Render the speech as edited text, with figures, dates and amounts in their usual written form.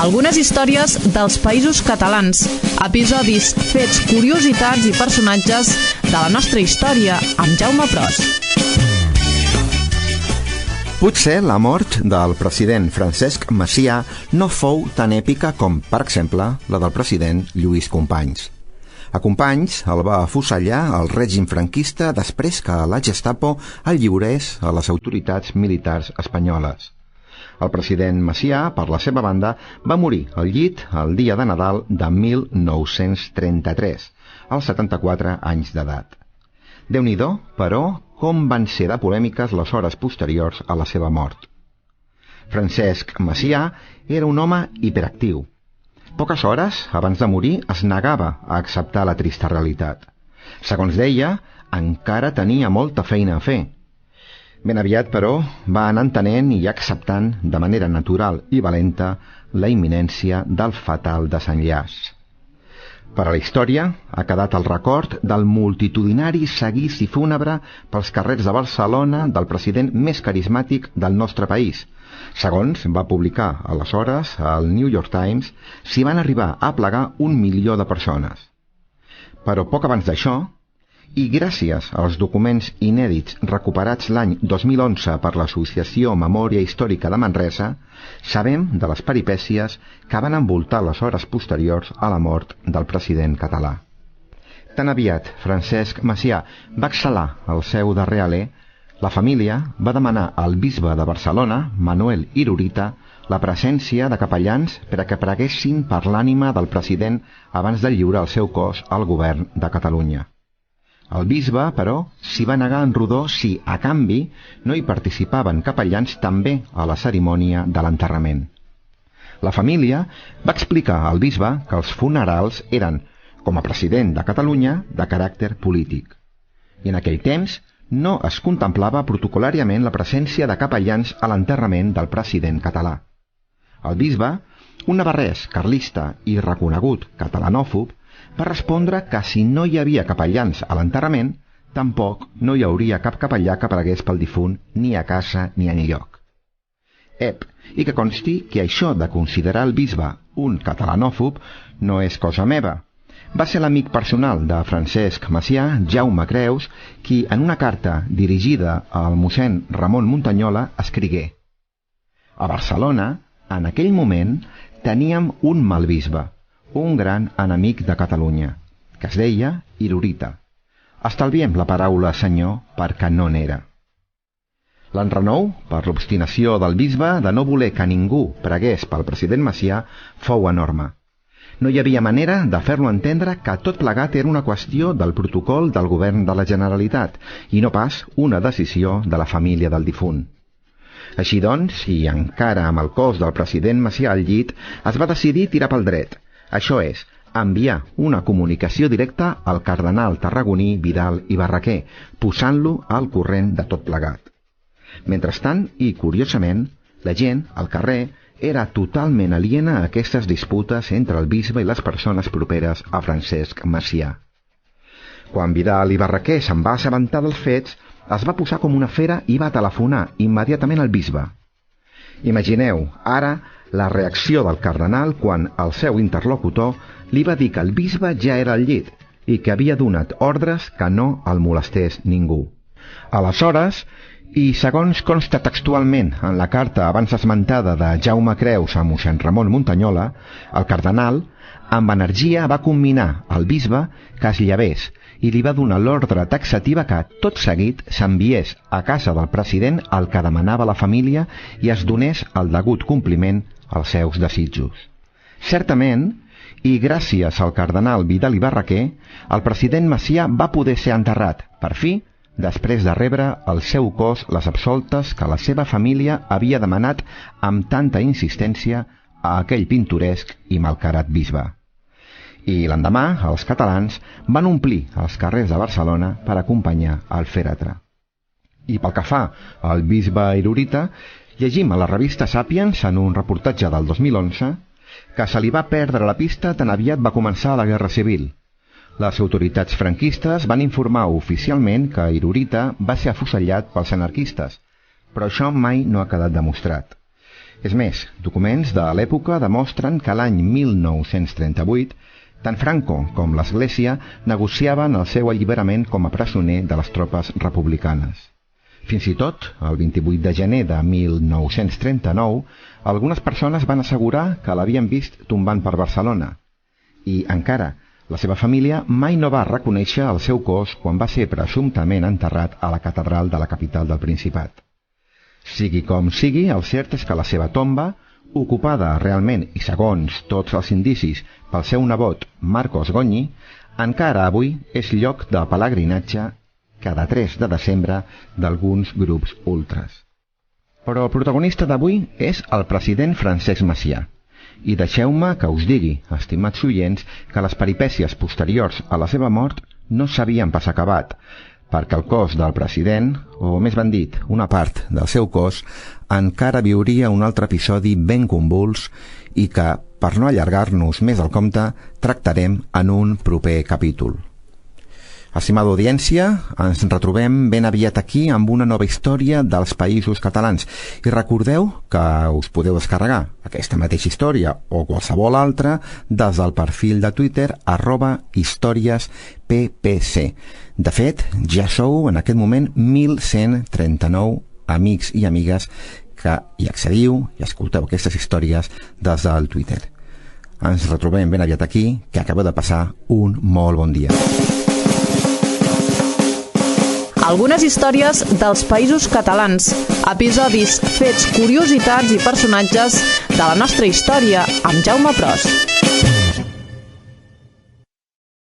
algunes històries dels països catalans, episodis, fets, curiositats i personatges de la nostra història amb Jaume Pros. Potser la mort del president Francesc Macià no fou tan èpica com, per exemple, la del president Lluís Companys. A Companys el va afusellar el règim franquista després que la Gestapo el lliurés a les autoritats militars espanyoles. El president Macià, per la seva banda, va morir al llit el dia de Nadal de 1933, als 74 anys d'edat. Déu-n'hi-do, però, com van ser de polèmiques les hores posteriors a la seva mort. Francesc Macià era un home hiperactiu. Poques hores abans de morir es negava a acceptar la trista realitat. Segons deia, encara tenia molta feina a fer. Ben aviat, però, va anar entenent i acceptant de manera natural i valenta la imminència del fatal desenllaç. Per a la història ha quedat el record del multitudinari seguici fúnebre pels carrers de Barcelona del president més carismàtic del nostre país. Segons va publicar aleshores al New York Times, s'hi van arribar a aplegar 1 milió de persones. Però poc abans d'això, i gràcies als documents inèdits recuperats l'any 2011 per l'Associació Memòria Històrica de Manresa, sabem de les peripècies que van envoltar les hores posteriors a la mort del president català. Tan aviat Francesc Macià va exhalar el seu darrer alè, la família va demanar al bisbe de Barcelona, Manuel Irurita, la presència de capellans per a que preguessin per l'ànima del president abans de lliurar el seu cos al govern de Catalunya. El bisbe, però, s'hi va negar en rodó si, a canvi, no hi participaven capellans també a la cerimònia de l'enterrament. La família va explicar al bisbe que els funerals eren, com a president de Catalunya, de caràcter polític. I en aquell temps no es contemplava protocolàriament la presència de capellans a l'enterrament del president català. El bisbe, un navarrès carlista i reconegut catalanòfob, va respondre que si no hi havia capellans a l'enterrament, tampoc no hi hauria cap capellà que pregués pel difunt ni a casa ni enlloc. I que consti que això de considerar el bisbe un catalanòfob no és cosa meva. Va ser l'amic personal de Francesc Macià, Jaume Creus, qui en una carta dirigida al mossèn Ramon Muntanyola escrigué: a Barcelona, en aquell moment, teníem un mal bisbe, un gran enemic de Catalunya, que es deia Irurita. Estalviem la paraula senyor perquè no n'era. L'enrenou, per l'obstinació del bisbe de no voler que ningú pregués pel president Macià, fou enorme. No hi havia manera de fer-lo entendre que tot plegat era una qüestió del protocol del govern de la Generalitat i no pas una decisió de la família del difunt. Així doncs, i encara amb el cos del president Macià al llit, es va decidir tirar pel dret. Això és, enviar una comunicació directa al cardenal tarragoní Vidal i Barraquer, posant-lo al corrent de tot plegat. Mentrestant, i curiosament, la gent, al carrer, era totalment aliena a aquestes disputes entre el bisbe i les persones properes a Francesc Macià. Quan Vidal i Barraquer se'n va assabentar dels fets, es va posar com una fera i va telefonar immediatament al bisbe. Imagineu, ara, la reacció del cardenal quan el seu interlocutor li va dir que el bisbe ja era al llit i que havia donat ordres que no el molestés ningú. Aleshores, i segons consta textualment en la carta abans esmentada de Jaume Creus a mossèn Ramon Muntanyola, el cardenal, amb energia va comminar al bisbe que es llevés i li va donar l'ordre taxativa que, tot seguit, s'enviés a casa del president el que demanava la família i es donés el degut compliment als seus desitjos. Certament, i gràcies al cardenal Vidal i Barraquer, el president Macià va poder ser enterrat, per fi, després de rebre al seu cos les absoltes que la seva família havia demanat amb tanta insistència a aquell pintoresc i malcarat bisbe. I l'endemà, els catalans van omplir els carrers de Barcelona per acompanyar el fèretre. I pel que fa al bisbe Irurita, llegim a la revista Sapiens, en un reportatge del 2011, que se li va perdre la pista tan aviat va començar la Guerra Civil. Les autoritats franquistes van informar oficialment que Irurita va ser afusellat pels anarquistes, però això mai no ha quedat demostrat. És més, documents de l'època demostren que l'any 1938 tant Franco com l'Església negociaven el seu alliberament com a presoner de les tropes republicanes. Fins i tot, el 28 de gener de 1939, algunes persones van assegurar que l'havien vist tombant per Barcelona. I encara, la seva família mai no va reconèixer el seu cos quan va ser presumptament enterrat a la catedral de la capital del Principat. Sigui com sigui, el cert és que la seva tomba, ocupada realment i segons tots els indicis pel seu nebot Marcos Goñi, encara avui és lloc de pelegrinatge cada 3 de desembre d'alguns grups ultras. Però el protagonista d'avui és el president Francesc Macià. I deixeu-me que us digui, estimats oients, que les peripècies posteriors a la seva mort no s'havien pas acabat, perquè el cos del president, o més ben dit, una part del seu cos, encara viuria un altre episodi ben convuls i que, per no allargar-nos més el compte, tractarem en un proper capítol. Estimada audiència, ens retrobem ben aviat aquí amb una nova història dels Països Catalans. I recordeu que us podeu descarregar aquesta mateixa història o qualsevol altra des del perfil de Twitter @historiesppc. De fet, ja sou en aquest moment 1.139 amics i amigues que hi accediu i escolteu aquestes històries des del Twitter. Ens retrobem ben aviat aquí, que acabeu de passar un molt bon dia. Algunes històries dels Països Catalans, episodis, fets, curiositats i personatges de la nostra història amb Jaume Pros.